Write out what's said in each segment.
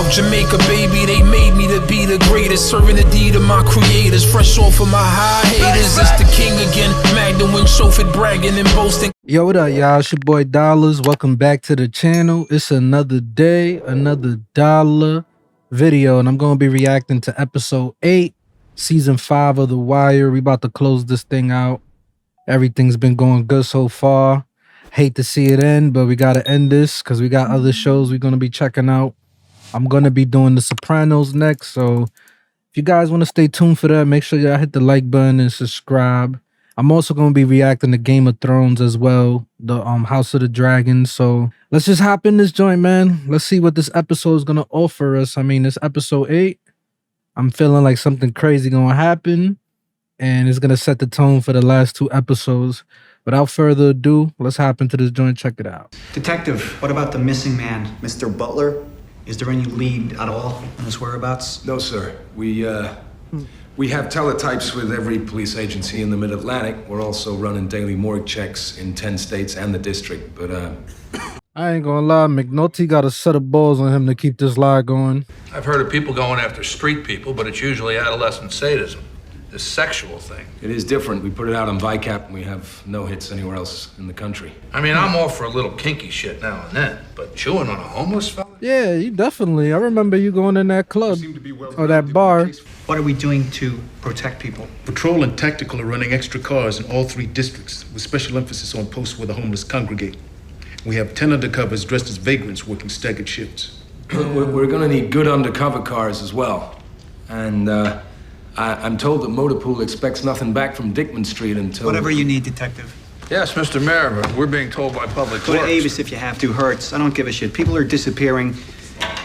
South Jamaica, baby, they made me to be the greatest. Serving the deed of my creators, fresh off of my high haters. It's the king again, Magda when chauffeured, bragging and boasting. Yo, what up, y'all? It's your boy Dollars. Welcome back to the channel. It's another day, another dollar video, and I'm going to be reacting to episode 8, season 5 of The Wire. We about to close this thing out. Everything's been going good so far. Hate to see it end, but we got to end this because we got other shows we're going to be checking out. I'm going to be doing The Sopranos next, so if you guys want to stay tuned for that, make sure y'all hit the like button and subscribe. I'm also going to be reacting to Game of Thrones as well, the House of the Dragon. So let's just hop in this joint, man. Let's see what this episode is going to offer us. I mean, this episode 8, I'm feeling like something crazy going to happen, and it's going to set the tone for the last 2 episodes. Without further ado, let's hop into this joint. Check it out. Detective, what about the missing man, Mr. Butler? Is there any lead at all on his whereabouts? No, sir. We have teletypes with every police agency in the Mid-Atlantic. We're also running daily morgue checks in 10 states and the district, but I ain't gonna lie, McNulty got a set of balls on him to keep this lie going. I've heard of people going after street people, but it's usually adolescent sadism. This sexual thing. it is different. We put it out on VICAP and we have no hits anywhere else in the country. I mean, I'm all for a little kinky shit now and then, but chewing on a homeless fella? Yeah, you definitely. I remember you going in that club or that bar. What are we doing to protect people? Patrol and Tactical are running extra cars in all 3 districts with special emphasis on posts where the homeless congregate. We have 10 undercovers dressed as vagrants working staggered shifts. We're gonna need good undercover cars as well. And I'm told that Motorpool expects nothing back from Dickman Street until... Whatever you need, Detective. Yes, Mr. Mayor, but we're being told by Public Go to Works. Avis if you have to. Hurts. I don't give a shit. People are disappearing.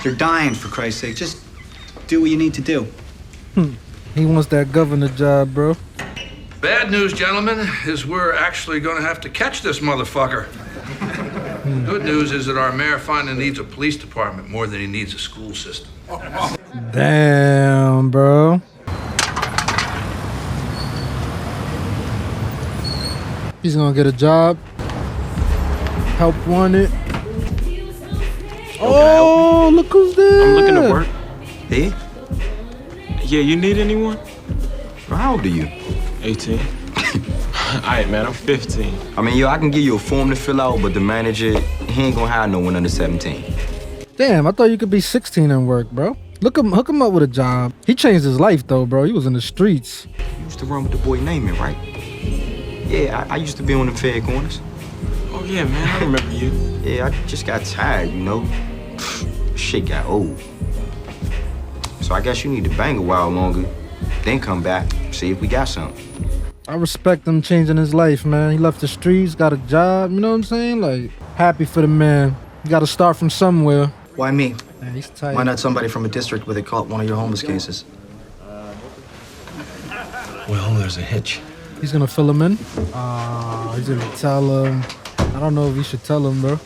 They're dying, for Christ's sake. Just do what you need to do. He wants that governor job, bro. Bad news, gentlemen, is we're actually going to have to catch this motherfucker. Good news is that our mayor finally needs a police department more than he needs a school system. Damn, bro. He's gonna get a job. Help wanted. Oh, look who's there. I'm looking to work. Hey? Yeah, you need anyone? How old are you? 18. Alright, man, I'm 15. I mean, I can give you a form to fill out, but the manager, he ain't gonna hire no one under 17. Damn, I thought you could be 16 and work, bro. Hook him up with a job. He changed his life, though, bro. He was in the streets. You used to run with the boy Naaman, right? Yeah, I used to be on the fair corners. Oh, yeah, man, I remember you. Yeah, I just got tired, you know? Shit got old. So I guess you need to bang a while longer, then come back, see if we got something. I respect him changing his life, man. He left the streets, got a job, you know what I'm saying? Like, happy for the man. You gotta start from somewhere. Why me? Man, he's tight. Why not somebody from a district where they caught one of your homeless cases? Well, there's a hitch. He's gonna fill him in. He's gonna tell him. I don't know if he should tell him, bro.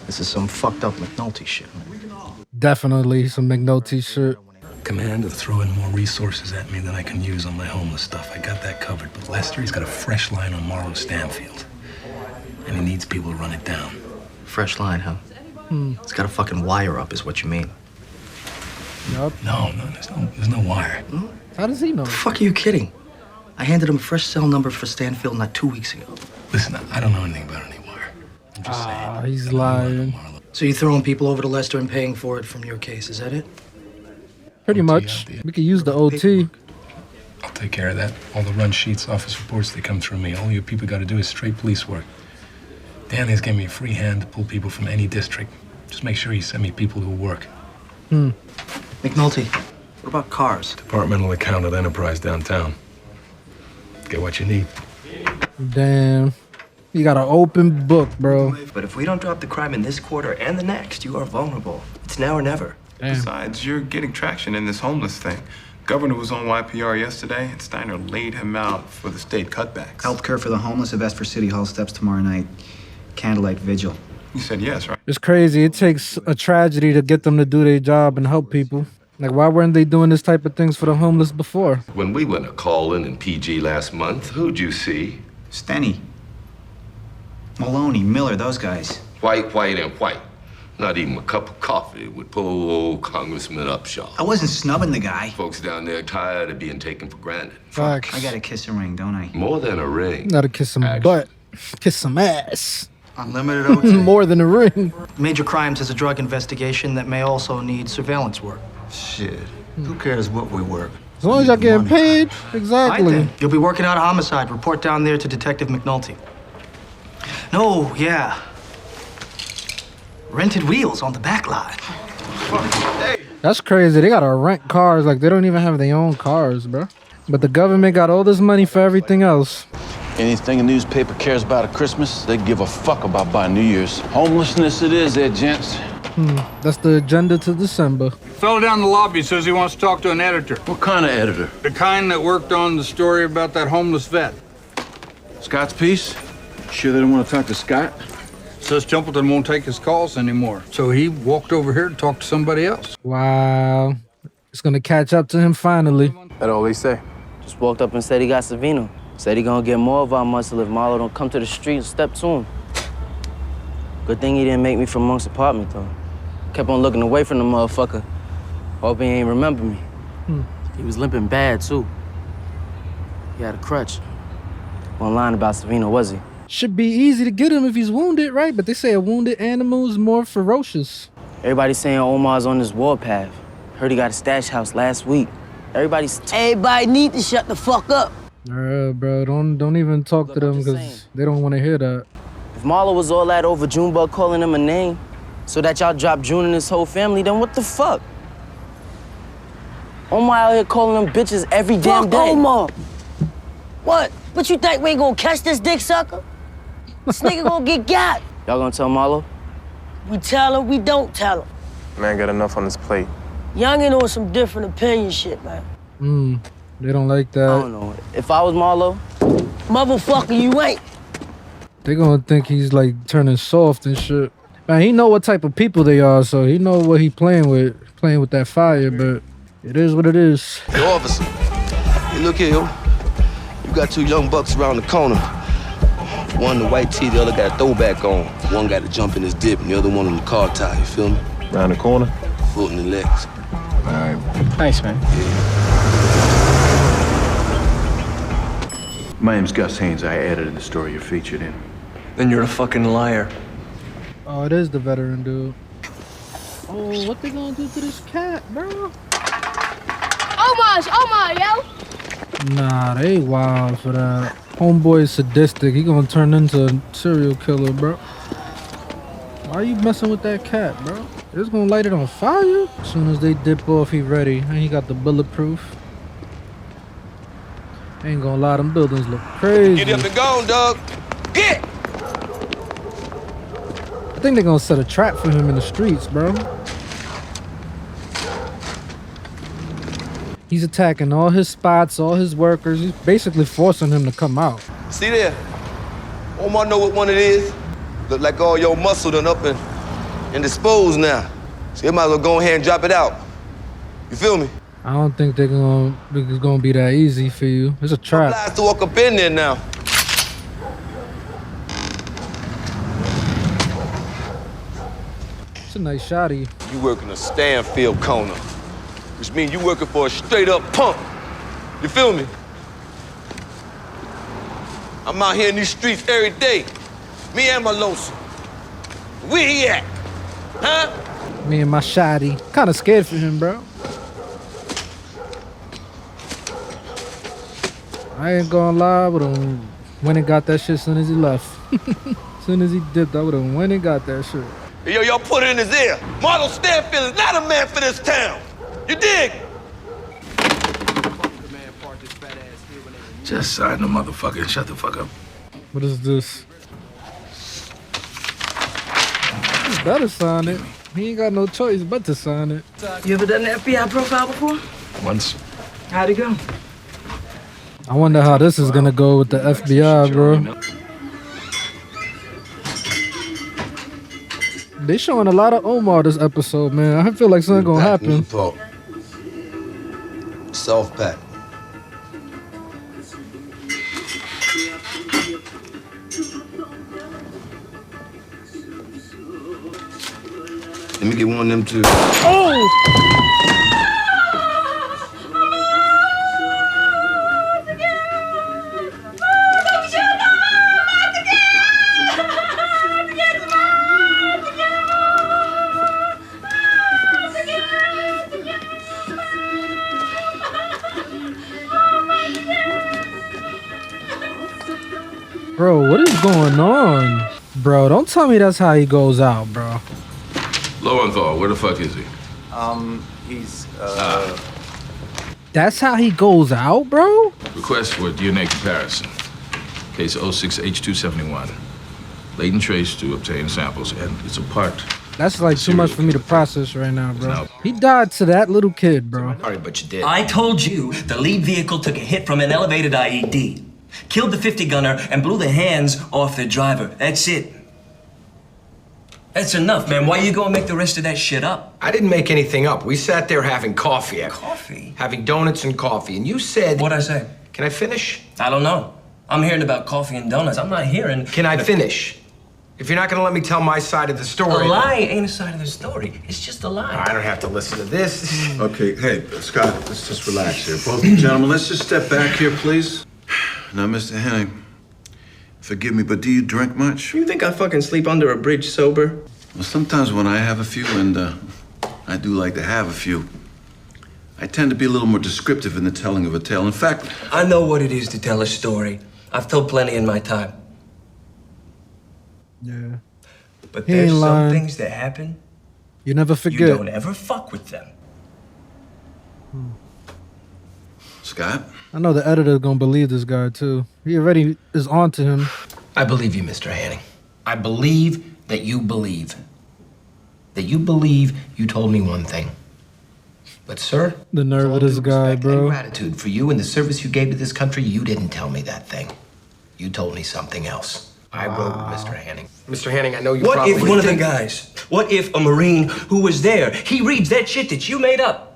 This is some fucked up McNulty shit, man. Definitely some McNulty shit. Commander throwing more resources at me than I can use on my homeless stuff. I got that covered, but Lester, he's got a fresh line on Morrow Stanfield. And he needs people to run it down. Fresh line, huh? It's got a fucking wire up, is what you mean. Yup. No, there's no wire. How does he know? Fuck are you kidding? I handed him a fresh cell number for Stanfield not 2 weeks ago. Listen, I don't know anything about any wire. I'm just saying. He's lying. So you throwing people over to Lester and paying for it from your case, is that it? Pretty much. We could use the OT. I'll take care of that. All the run sheets, office reports, they come through me. All you people got to do is straight police work. Danny's gave me a free hand to pull people from any district. Just make sure you send me people who work. McNulty, what about cars? Departmental account at Enterprise downtown. Get what you need. Damn. You got an open book, bro. But if we don't drop the crime in this quarter and the next, you are vulnerable. It's now or never. Damn. Besides, you're getting traction in this homeless thing. Governor was on YPR yesterday, and Steiner laid him out for the state cutbacks. Healthcare for the homeless at Vesper City Hall steps tomorrow night. Candlelight vigil. You said yes, right? It's crazy. It takes a tragedy to get them to do their job and help people. Like, why weren't they doing this type of things for the homeless before? When we went to call-in in PG last month, who'd you see? Stenny. Maloney, Miller, those guys. White, and white. Not even a cup of coffee with poor old Congressman Upshaw. I wasn't snubbing the guy. Folks down there tired of being taken for granted. Facts. I gotta kiss a ring, don't I? More than a ring. Gotta kiss some butt. Kiss some ass. Unlimited OT. More than a ring. Major crimes is a drug investigation that may also need surveillance work. Shit. Who cares what we work? As long as y'all getting paid. Exactly. You'll be working out a homicide. Report down there to Detective McNulty. No, yeah. Rented wheels on the back lot. That's crazy. They gotta rent cars. Like, they don't even have their own cars, bro. But the government got all this money for everything else. Anything a newspaper cares about at Christmas, they give a fuck about by New Year's. Homelessness it is there, gents. That's the agenda to December. Fellow down the lobby says he wants to talk to an editor. What kind of editor? The kind that worked on the story about that homeless vet. Scott's piece? Sure they don't want to talk to Scott? Says Templeton won't take his calls anymore. So he walked over here to talk to somebody else. Wow. It's gonna catch up to him finally. That all they say. Just walked up and said he got Savino. Said he gonna get more of our muscle if Marlo don't come to the street and step to him. Good thing he didn't make me from Monk's apartment, though. Kept on looking away from the motherfucker. Hope he ain't remember me. He was limping bad, too. He had a crutch. Wasn't lying about Savino, was he? Should be easy to get him if he's wounded, right? But they say a wounded animal is more ferocious. Everybody's saying Omar's on this warpath. Heard he got a stash house last week. Everybody need to shut the fuck up. Bro, don't even talk to them because they don't want to hear that. If Marlo was all that over Junebug calling him a name so that y'all dropped June and his whole family, then what the fuck? Omar out here calling them bitches every damn day. Omar. What? What you think we ain't gonna catch this dick sucker? This nigga gonna get got. Y'all gonna tell Marlo? We tell him, we don't tell him. Man got enough on his plate. Youngin' on some different opinion shit, man. They don't like that. I don't know. If I was Marlo, motherfucker, you ain't. They gonna think he's like turning soft and shit. Man, he know what type of people they are, so he know what he playing with that fire, but it is what it is. Yo, officer. Hey, look here, yo. You got two young bucks around the corner. One the white tee, the other got a throwback on. One got to jump in his dip, and the other one on the car tie, you feel me? Around the corner? Foot and the legs. All right. Thanks, man. My name's Gus Haynes. I edited the story you're featured in. Then you're a fucking liar. Oh, it is the veteran dude. Oh, what they gonna do to this cat, bro? Omar, yo. Nah, they wild for that. Homeboy is sadistic. He gonna turn into a serial killer, bro. Why are you messing with that cat, bro? It's gonna light it on fire? As soon as they dip off, he ready. And he got the bulletproof. Ain't gonna lie, them buildings look crazy. Get up and go, dog. Get! I think they're gonna set a trap for him in the streets, bro. He's attacking all his spots, all his workers. He's basically forcing him to come out. See there? Omar know what one it is. Look like all your muscle done up and disposed now. So you might as well go ahead and drop it out. You feel me? I don't think it's gonna be that easy for you. It's a trap. Obliged to walk up in there now. It's a nice shotty. You working a Stanfield corner, which means you working for a straight up punk. You feel me? I'm out here in these streets every day. Me and my lonesome. Where he at? Huh? Me and my shotty. Kind of scared for him, bro. I ain't gonna lie, I would've went and got that shit as soon as he left. As soon as he dipped, I would've went and got that shit. Yo, y'all put it in his ear. Marlo Stanfield is not a man for this town. You dig? Just sign the motherfucker and shut the fuck up. What is this? You better sign it. He ain't got no choice but to sign it. You ever done an FBI profile before? Once. How'd it go? I wonder how this is gonna go with the FBI, bro. They showing a lot of Omar this episode, man. I feel like something gonna happen. Self-pack. Let me get one of them too. Oh! Bro, what is going on? Bro, don't tell me that's how he goes out, bro. Lowenthal, where the fuck is he? He's, That's how he goes out, bro? Request for DNA comparison. Case 06H271. Latent trace to obtain samples, and it's a part. That's like too much for me to process right now, bro. He died to that little kid, bro. Sorry, but you did. I told you the lead vehicle took a hit from an elevated IED. Killed the 50 gunner and blew the hands off the driver. That's it. That's enough, man. Why you gonna make the rest of that shit up? I didn't make anything up. We sat there having coffee. Coffee? Having donuts and coffee, and you said... What'd I say? Can I finish? I don't know. I'm hearing about coffee and donuts. I'm not hearing... Can I finish? If you're not gonna let me tell my side of the story... A lie ain't a side of the story. It's just a lie. I don't have to listen to this. Okay, hey, Scott, let's just relax here. Both you gentlemen, let's just step back here, please. Now, Mr. Henning, forgive me, but do you drink much? You think I fucking sleep under a bridge sober? Well, sometimes when I have a few, and I do like to have a few, I tend to be a little more descriptive in the telling of a tale. In fact... I know what it is to tell a story. I've told plenty in my time. Yeah. But He there's ain't some lying. things that happen, You never forget. you don't ever fuck with them. Scott? I know the editor's gonna believe this guy, too. He already is on to him. I believe you, Mr. Hanning. I believe that you believe. That you believe you told me one thing. But, sir, The nerve of this guy, bro. gratitude for you and the service you gave to this country, you didn't tell me that thing. You told me something else. I wrote Mr. Hanning. Mr. Hanning, I know you What probably if one of the think- guys, what if a Marine who was there, he reads that shit that you made up?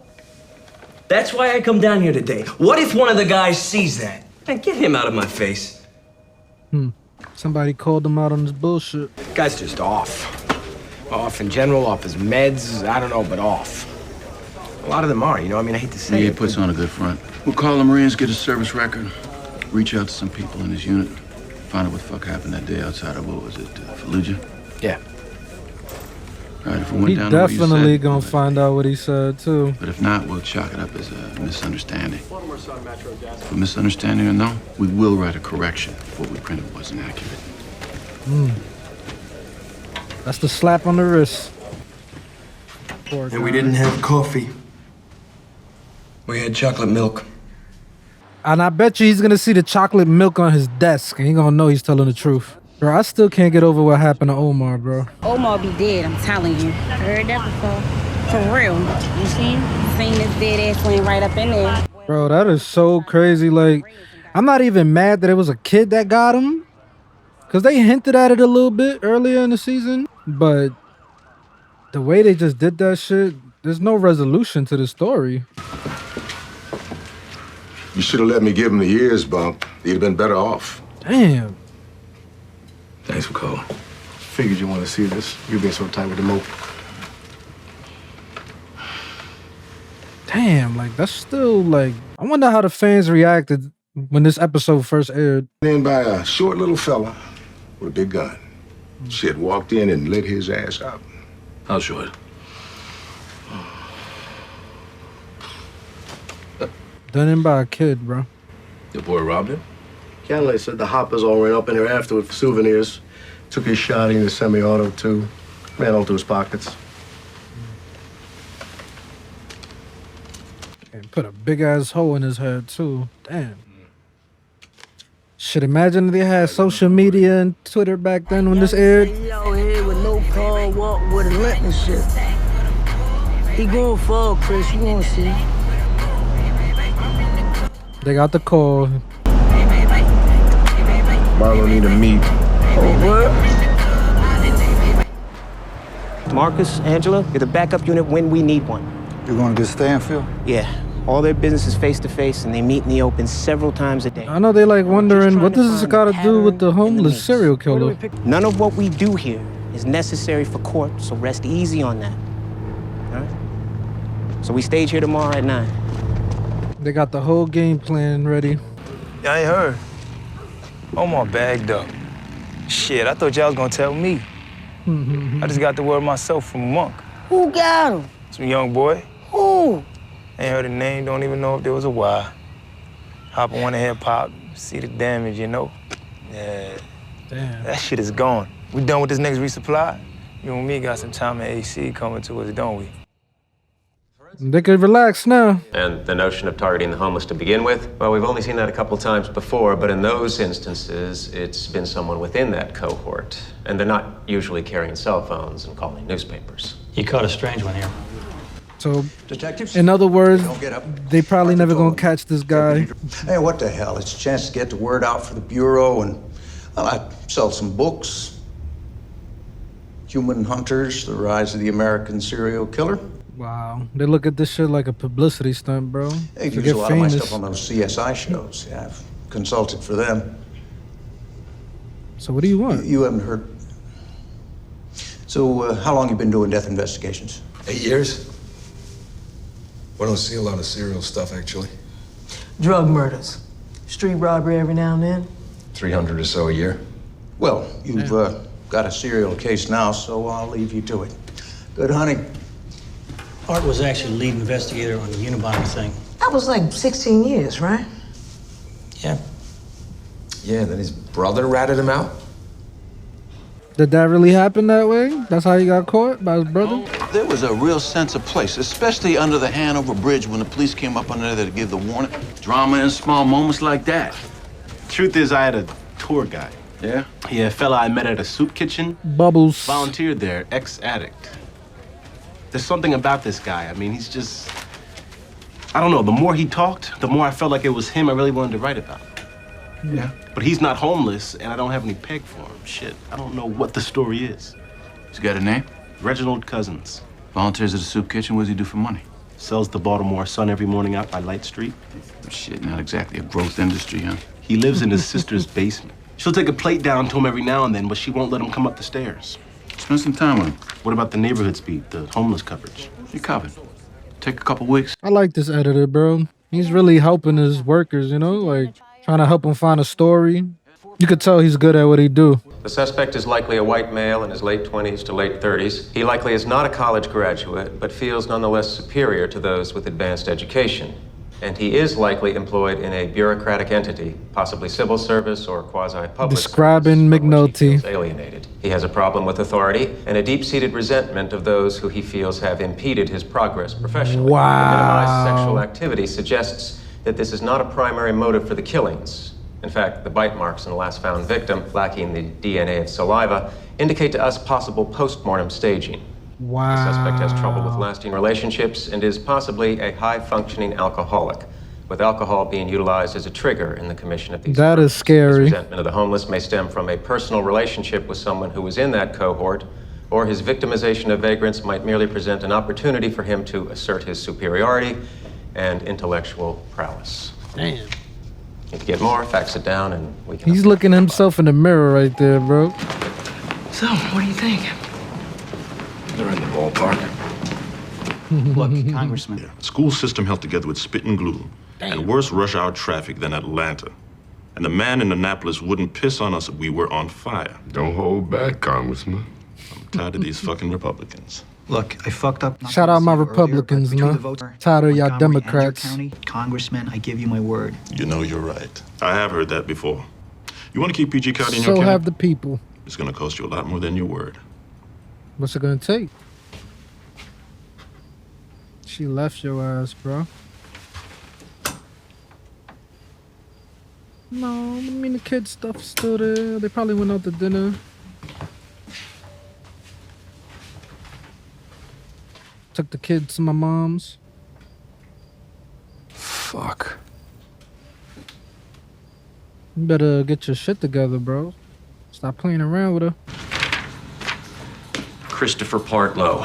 That's why I come down here today. What if one of the guys sees that? Man, get him out of my face. Somebody called him out on this bullshit. Guy's just off. Off in general, off his meds, I don't know, but off. A lot of them are, you know, I mean, I hate to say Yeah, he it. puts on a good front. We'll call the Marines, get his service record, reach out to some people in his unit, find out what the fuck happened that day outside of, what was it, Fallujah? Yeah. All right, if we went He down to what you definitely said, gonna find out what he said, too. but if not, we'll chalk it up as a misunderstanding. For misunderstanding or no, we will write a correction if what we printed wasn't accurate. That's the slap on the wrist. Poor And we guy. didn't have coffee. We had chocolate milk. And I bet you he's gonna see the chocolate milk on his desk and he gonna know he's telling the truth. Bro, I still can't get over what happened to Omar, bro. Omar be dead, I'm telling you. Heard that before. For real. You seen this dead ass laying right up in there. Bro, that is so crazy. Like, I'm not even mad that it was a kid that got him. Because they hinted at it a little bit earlier in the season. But the way they just did that shit, there's no resolution to the story. You should have let me give him the years bump. He'd have been better off. Damn. Thanks for calling. Figured you want to see this. You've been so tight with the mope. Damn, like, that's still, like... I wonder how the fans reacted when this episode first aired. In by a short little fella with a big gun. Shit, walked in and lit his ass up. How short? Done in by a kid, bro. The boy robbed him? Canley said the hoppers all ran up in there afterward for souvenirs. Took his shot in the semi-auto, too. Ran all through his pockets. And put a big-ass hole in his head, too. Damn. Shit, imagine if they had social media and Twitter back then when this aired. He out here with no car, walk with a limp and shit. He going fall, Chris, you gonna see. They got the call. Marlo need a meet. Oh, what? Marcus, Angela, you're the backup unit when we need one. You're going to get Stanfield? Yeah. All their business is face-to-face, and they meet in the open several times a day. I know they like wondering, what does this got to do with the homeless serial killer? None of what we do here is necessary for court, so rest easy on that. All right? So we stage here tomorrow at 9. They got the whole game plan ready. Yeah, I ain't heard. Omar bagged up. Shit, I thought y'all was gonna tell me. I just got the word myself from Monk. Who got him? Some young boy. Who? Ain't heard the name, don't even know if there was a why. Hop on one of hip-hop, see the damage, you know? Yeah. Damn. That shit is gone. We done with this next resupply? You and me got some time and AC coming to us, don't we? They could relax now. And the notion of targeting the homeless to begin with, well, we've only seen that a couple times before, but in those instances, it's been someone within that cohort. And they're not usually carrying cell phones and calling newspapers. You caught a strange one here. So, Detectives? in other words, Don't get up. they probably never gonna catch this guy. Hey, what the hell? It's a chance to get the word out for the Bureau, and well, I sell some books. Human Hunters, The Rise of the American Serial Killer. Wow. They look at this shit like a publicity stunt, bro. They To use get a lot of my famous. stuff on those CSI shows. Yeah, I've consulted for them. So what do you want? You haven't heard. So, how long you been doing death investigations? 8 years. We don't see a lot of serial stuff, actually. Drug murders. Street robbery every now and then. 300 or so a year. Well, you've got a serial case now, so I'll leave you to it. Good hunting. Art was actually lead investigator on the Unabomber thing. That was like 16 years, right? Yeah. Yeah, then his brother ratted him out. Did that really happen that way? That's how he got caught by his brother? There was a real sense of place, especially under the Hanover Bridge when the police came up under there to give the warning. Drama in small moments like that. Truth is, I had a tour guide. Yeah? Yeah, a fella I met at a soup kitchen. Bubbles. Volunteered there, ex-addict. There's something about this guy. I mean, he's just... I don't know, the more he talked, the more I felt like it was him I really wanted to write about. Yeah. But he's not homeless, and I don't have any peg for him. Shit, I don't know what the story is. He's got a name? Reginald Cousins. Volunteers at a soup kitchen. What does he do for money? Sells the Baltimore Sun every morning out by Light Street. Shit, not exactly a growth industry, huh? He lives in his sister's basement. She'll take a plate down to him every now and then, but she won't let him come up the stairs. Spend some time with him. What about the neighborhood speed, the homeless coverage? You covered. Take a couple weeks. I like this editor, bro. He's really helping his workers, you know, like trying to help them find a story. You could tell he's good at what he do. The suspect is likely a white male in his late 20s to late 30s. He likely is not a college graduate, but feels nonetheless superior to those with advanced education. And he is likely employed in a bureaucratic entity, possibly civil service or quasi-public Describing McNulty. alienated. He has a problem with authority and a deep-seated resentment of those who he feels have impeded his progress professionally. Wow. Minimized sexual activity suggests that this is not a primary motive for the killings. In fact, the bite marks in the last found victim, lacking the DNA of saliva, indicate to us possible post-mortem staging. Wow. The suspect has trouble with lasting relationships and is possibly a high-functioning alcoholic, with alcohol being utilized as a trigger in the commission of these That is scary. His resentment of the homeless may stem from a personal relationship with someone who was in that cohort, or his victimization of vagrants might merely present an opportunity for him to assert his superiority and intellectual prowess. Damn. If you get more, fax it down and we can... He's looking at himself in the mirror right there, bro. So, what do you think? They're in the ballpark. Look, Congressman. School system held together with spit and glue. And worse rush hour traffic than Atlanta. And the man in Annapolis wouldn't piss on us if we were on fire. Don't hold back, Congressman. I'm tired of these fucking Republicans. Look, I fucked up. not Shout to out my see you earlier, Republicans, but between man. the votes Tired of in y'all Montgomery and your Democrats. County, Congressman, I give you my word. You know you're right. I have heard that before. You want to keep PG County in So your have county? the people. It's going to cost you a lot more than your word. What's it gonna take? She left your ass, bro. No, I mean the kids' stuff's still there. They probably went out to dinner. Took the kids to my mom's. Fuck. You better get your shit together, bro. Stop playing around with her. Christopher Partlow.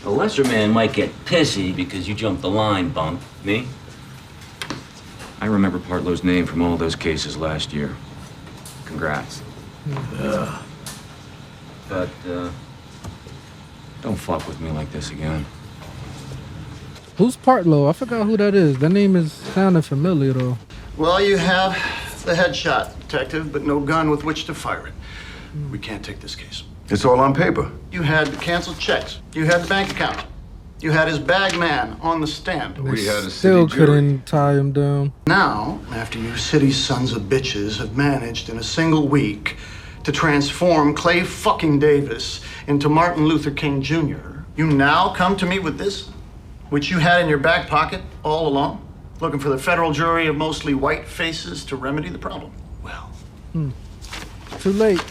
A lesser man might get pissy because you jumped the line, bump. Me? I remember Partlow's name from all those cases last year. Congrats. But, Don't fuck with me like this again. Who's Partlow? I forgot who that is. That name is sounding familiar though. Well, you have the headshot, detective, but no gun with which to fire it. We can't take this case. It's all on paper. You had the canceled checks. You had the bank account. You had his bag man on the stand. We had a Still city jury. couldn't tie him down. Now, after you city sons of bitches have managed in a single week to transform Clay fucking Davis into Martin Luther King Jr., you now come to me with this, which you had in your back pocket all along, looking for the federal jury of mostly white faces to remedy the problem. Well, Too late.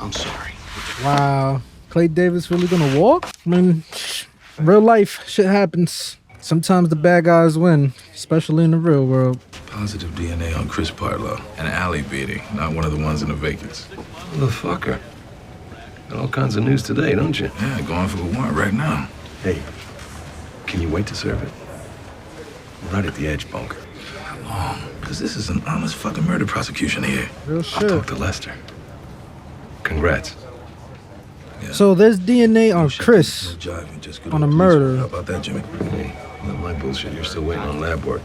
I'm sorry. Wow. Clay Davis really gonna walk? I mean, real life shit happens. Sometimes the bad guys win, especially in the real world. Positive DNA on Chris Partlow. An alley beating, not one of the ones in the vacants. Motherfucker. Got all kinds of news today, don't you? Yeah, going for a warrant right now. Hey, can you wait to serve it? Right at the edge, bunker. How long? Because this is an honest fucking murder prosecution here. Real I'll talk to Lester. Congrats. So there's DNA on Chris on a murder. How about that, Jimmy? Hey, not my bullshit. You're still waiting on lab work.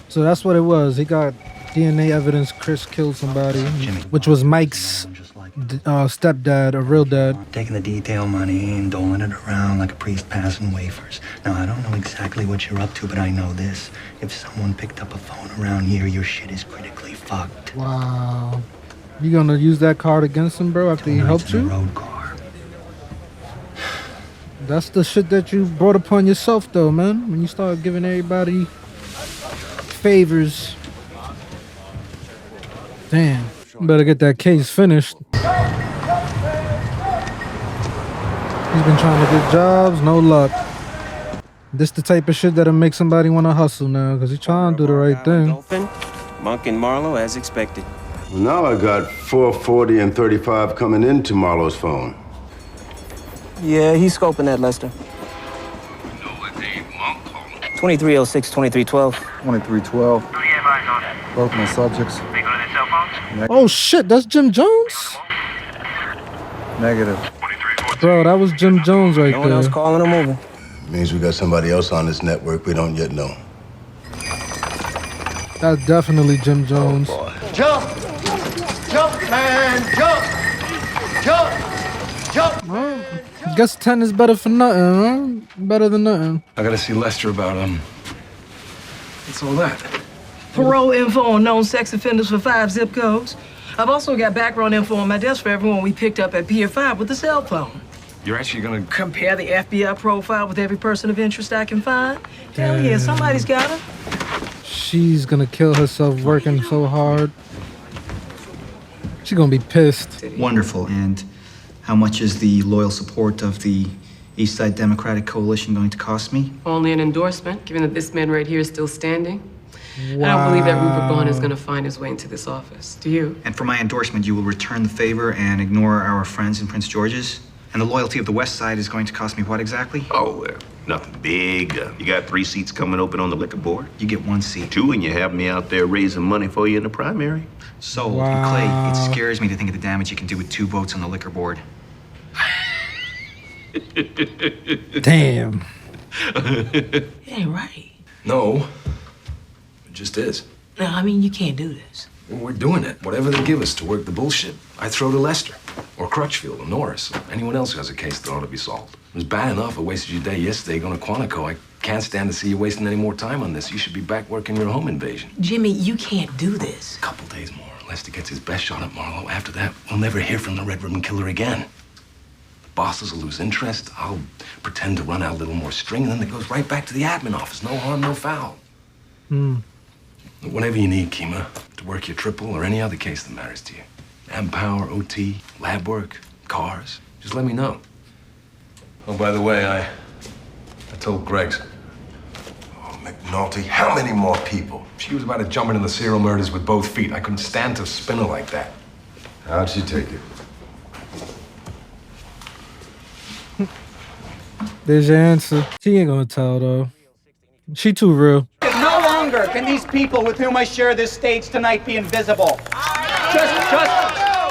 So that's what it was. He got DNA evidence Chris killed somebody, which was Mike's stepdad, a real dad. Taking the detail money and doling it around like a priest passing wafers. Now, I don't know exactly what you're up to, but I know this. If someone picked up a phone around here, your shit is critically fucked. Wow. You gonna use that card against him, bro, after he helped you? Road car. That's the shit that you brought upon yourself, though, man. When you start giving everybody favors. Damn. Better get that case finished. He's been trying to get jobs, no luck. This the type of shit that'll make somebody want to hustle now, because he's trying to do the right thing. Monk and Marlowe as expected. Now I got 440 and 35 coming into Marlowe's phone. Yeah, he's scoping that, Lester. 2306, 2312. 2312. Both my subjects. Oh shit, that's Jim Jones? Negative. Bro, that was Jim Jones right No one else there. calling or moving. Means we got somebody else on this network we don't yet know. That's definitely Jim Jones. Jump! Jump, man! Jump! Jump! Jump! Well, guess 10 is better for nothing, huh? Better than nothing. I gotta see Lester about, what's all that? Parole info on known sex offenders for 5 zip codes. I've also got background info on my desk for everyone we picked up at Pier 5 with a cell phone. You're actually gonna Compare the FBI profile with every person of interest I can find. Hell yeah, somebody's got her. She's gonna kill herself working so hard. She's gonna be pissed. Wonderful. And how much is the loyal support of the East Side Democratic Coalition going to cost me? Only an endorsement, given that this man right here is still standing. I don't believe that Rupert Bond is going to find his way into this office. Do you? And for my endorsement, you will return the favor and ignore our friends in Prince George's? And the loyalty of the West Side is going to cost me what exactly? Oh, nothing big. You got 3 seats coming open on the liquor board. You get 1 seat. 2, and you have me out there raising money for you in the primary. Sold. Wow. And Clay, it scares me to think of the damage you can do with 2 votes on the liquor board. Damn. It ain't right. No, it just is. No, I mean, you can't do this. Well, we're doing it. Whatever they give us to work the bullshit, I throw to Lester, or Crutchfield, or Norris, or anyone else who has a case that ought to be solved. It was bad enough I wasted your day yesterday going to Quantico. I can't stand to see you wasting any more time on this. You should be back working your home invasion. Jimmy, you can't do this. A couple days more. Lester gets his best shot at Marlowe. After that, we'll never hear from the Red Ribbon Killer again. The bosses will lose interest. I'll pretend to run out a little more string, and then it goes right back to the admin office. No harm, no foul. Whatever you need, Kima, to work your triple or any other case that matters to you. Manpower, OT, lab work, cars. Just let me know. Oh, by the way, I told Greggs. Oh, McNulty, how many more people? She was about to jump into the serial murders with both feet. I couldn't stand to spin her like that. How'd she take it? There's your answer. She ain't gonna tell, though. She too real. No longer can these people with whom I share this stage tonight be invisible. Just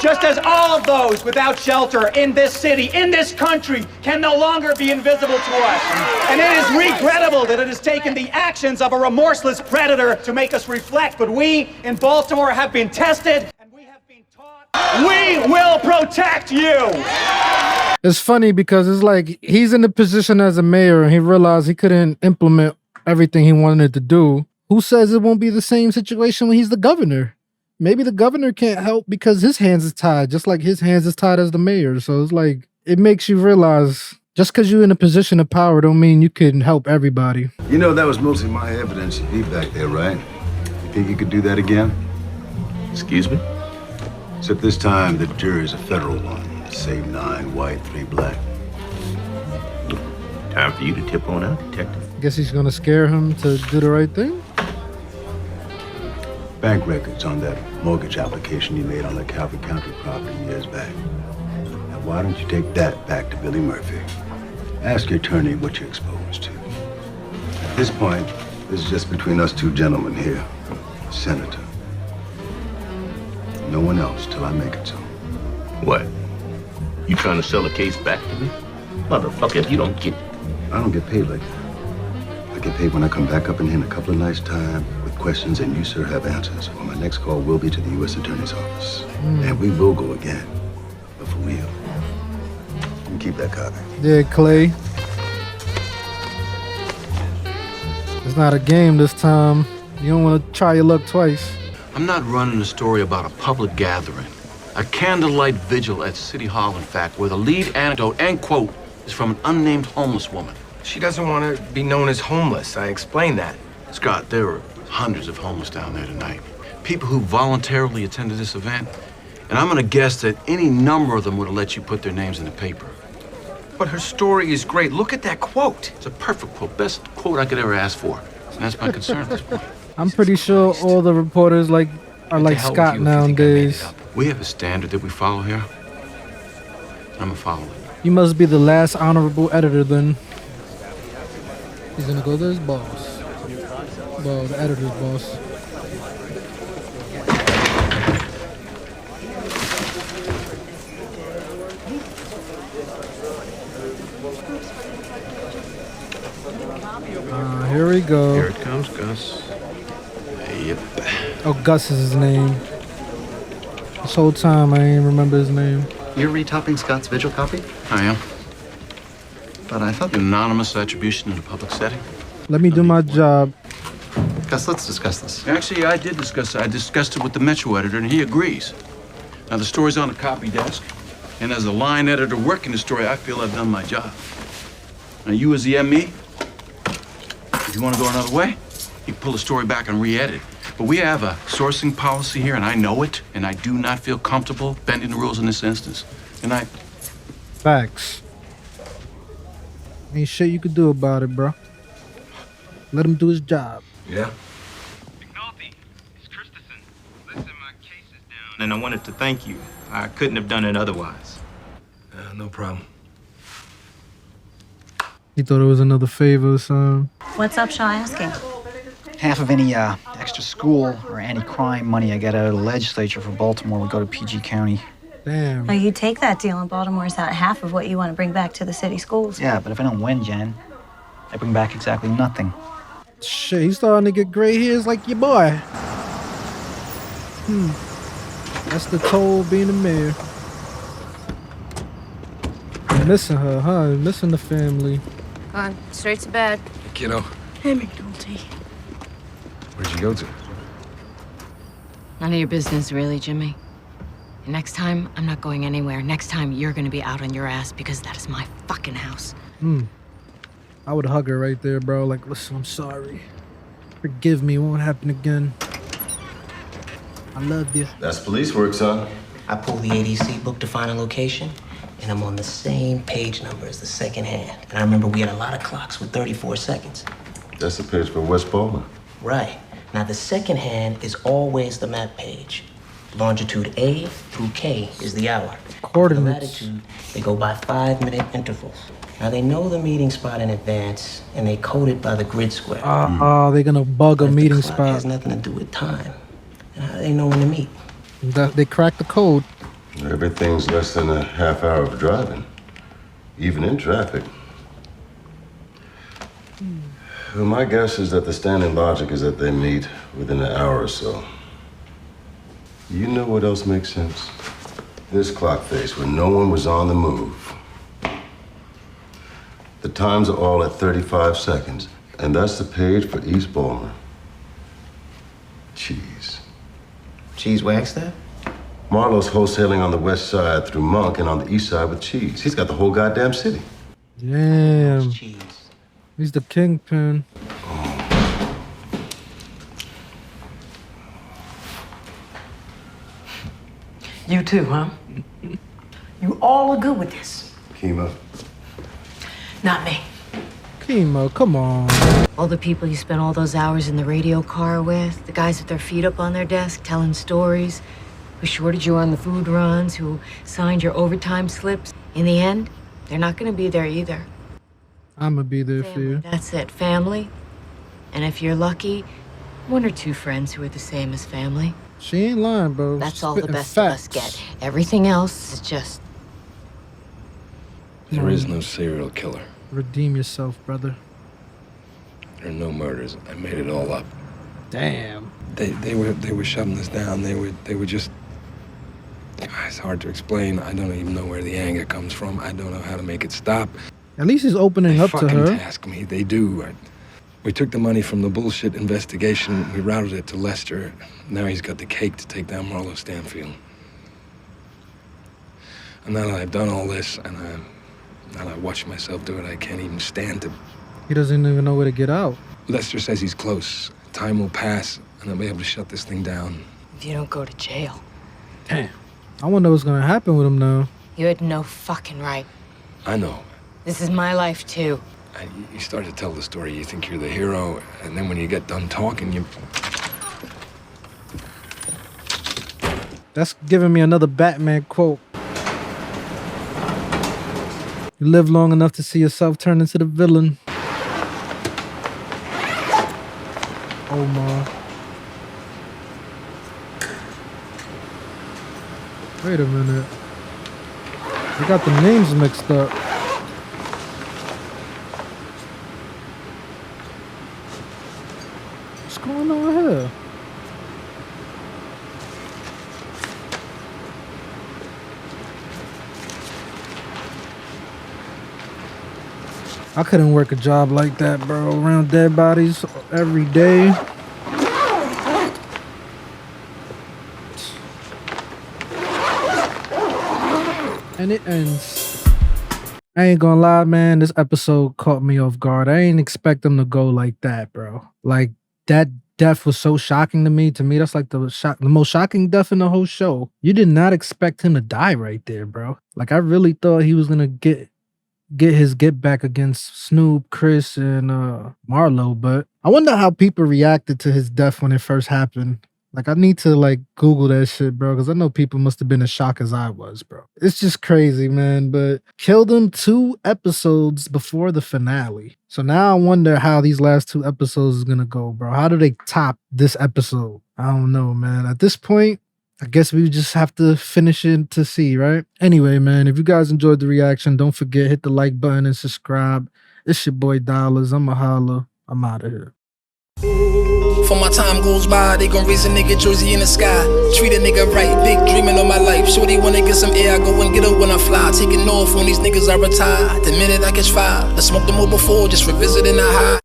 Just as all of those without shelter in this city, in this country, can no longer be invisible to us. And it is regrettable that it has taken the actions of a remorseless predator to make us reflect. But we in Baltimore have been tested, and we have been taught. We will protect you. It's funny because it's like he's in the position as a mayor and he realized he couldn't implement everything he wanted to do. Who says it won't be the same situation when he's the governor? Maybe the governor can't help because his hands is tied, just like his hands is tied as the mayor. So it's like, it makes you realize just because you're in a position of power don't mean you can help everybody. You know, that was mostly my evidence you beat back there, right? You think you could do that again? Excuse me? Except this time, the jury's a federal one. Say 9 white, 3 black. Time for you to tip on out, detective. Guess he's gonna scare him to do the right thing? Bank records on that mortgage application you made on the Calvert County property years back. Now, why don't you take that back to Billy Murphy? Ask your attorney what you're exposed to. At this point, this is just between us two gentlemen here. Senator. No one else till I make it so. What? You trying to sell a case back to me? Motherfucker, you don't get it. I don't get paid like that. I get paid when I come back up in here in a couple of nights' time with questions and you, sir, have answers. Well, my next call will be to the U.S. Attorney's Office. And we will go again, but for real. You can keep that copy. Yeah, Clay. It's not a game this time. You don't want to try your luck twice. I'm not running a story about a public gathering. A candlelight vigil at City Hall, in fact, where the lead anecdote and quote is from an unnamed homeless woman. She doesn't want to be known as homeless. I explained that. Scott, there were hundreds of homeless down there tonight. People who voluntarily attended this event. And I'm going to guess that any number of them would have let you put their names in the paper. But her story is great. Look at that quote. It's a perfect quote. Best quote I could ever ask for. And that's my concern at this point. I'm pretty sure all the reporters are like Scott nowadays. We have a standard that we follow here. I'm gonna follow it. You must be the last honorable editor then. He's gonna go to his boss. Well, the editor's boss. Here we go. Here it comes, Gus. Yep. Oh, Gus is his name. This whole time I ain't remember his name. You're retopping Scott's vigil copy? I am. But I thought... Anonymous attribution in a public setting. Let me do my job. Gus, let's discuss this. Actually, I did discuss it. I discussed it with the Metro editor, and he agrees. Now, the story's on the copy desk. And as a line editor working the story, I feel I've done my job. Now, you as the ME, if you want to go another way, you can pull the story back and re-edit. But we have a sourcing policy here, and I know it, and I do not feel comfortable bending the rules in this instance. And Facts. Ain't shit you could do about it, bro. Let him do his job. Yeah? And I wanted to thank you. I couldn't have done it otherwise. No problem. He thought it was another favor or something. What's up, Shaw asking? Half of any extra school or anti-crime money I get out of the legislature for Baltimore would go to PG County. Damn. Well, you take that deal and Baltimore's out half of what you want to bring back to the city schools. Yeah, but if I don't win, Jen, I bring back exactly nothing. Shit, he's starting to get gray hairs like your boy. That's the toll of being a mayor. You're missing her, huh? You're missing the family. Gone straight to bed. Kiddo, Hey, McNulty. where'd you go to? None of your business, really, Jimmy. And next time, I'm not going anywhere. Next time, you're gonna be out on your ass because that is my fucking house. I would hug her right there, bro. Like, listen, I'm sorry. Forgive me, it won't happen again. I love you. That's police work, son. I pulled the ADC book to find a location, and I'm on the same page number as the second hand. And I remember we had a lot of clocks with 34 seconds. That's the page for West Baltimore. Right. Now, the second hand is always the map page. Longitude A through K is the hour. Coordinates. The latitude, they go by 5-minute intervals. Now, they know the meeting spot in advance, and they code it by the grid square. They're gonna bug a meeting It spot. has nothing to do with time. And how do they know when to meet? They cracked the code. Everything's less than a half hour of driving, even in traffic. Well, my guess is that the standing logic is that they meet within an hour or so. You know what else makes sense? This clock face when no one was on the move. The times are all at 35 seconds, and that's the page for East Baltimore. Cheese. Cheese Wagstaff? Marlowe's wholesaling on the west side through Monk and on the east side with cheese. He's got the whole goddamn city. Damn. He's the kingpin. You too, huh? You all are good with this. Chemo. Not me. Chemo, come on. All the people you spent all those hours in the radio car with, the guys with their feet up on their desk telling stories, who shorted you on the food runs, who signed your overtime slips. In the end, they're not gonna be there either. I'ma be there for you. That's it, family. And if you're lucky, one or two friends who are the same as family. She ain't lying, bro. That's all the Spitting best facts. of us get. Everything else is just... There is no serial killer. Redeem yourself, brother. There are no murders. I made it all up. Damn. They were shoving this down. They were just. It's hard to explain. I don't even know where the anger comes from. I don't know how to make it stop. At least he's opening up to Fucking her. task me. They do. We took the money from the bullshit investigation. We routed it to Lester. Now he's got the cake to take down Marlo Stanfield. And now that I've done all this, and now that I watch myself do it, I can't even stand to. He doesn't even know where to get out. Lester says he's close. Time will pass, and I'll be able to shut this thing down. If you don't go to jail. Damn. I wonder what's gonna happen with him now. You had no fucking right. I know. This is my life, too. You start to tell the story, you think you're the hero, and then when you get done talking, you... That's giving me another Batman quote. You live long enough to see yourself turn into the villain. Omar. Wait a minute. They got the names mixed up. What's going on here? I couldn't work a job like that, bro. Around dead bodies every day. And it ends. I ain't gonna lie, man. This episode caught me off guard. I ain't expect them to go like that, bro. Like, that death was so shocking to me. To me, that's like the most shocking death in the whole show. You did not expect him to die right there, bro. Like, I really thought he was gonna get his get back against Snoop, Chris, and Marlo, but I wonder how people reacted to his death when it first happened. Like, I need to, like, Google that shit, bro, because I know people must have been as shocked as I was, bro. It's just crazy, man, but killed him 2 episodes before the finale. So now I wonder how these last 2 episodes is gonna go, bro. How do they top this episode? I don't know, man. At this point, I guess we just have to finish it to see, right? Anyway, man, if you guys enjoyed the reaction, don't forget, hit the like button and subscribe. It's your boy Dollars. I'm a holla. I'm out of here. For my time goes by, they gon' raise a nigga jersey in the sky. Treat a nigga right, big dreaming on my life. Shorty wanna get some air, I go and get her when I fly. Taking off when these niggas are retired. The minute I catch fire, I smoked them all before, just revisiting the high.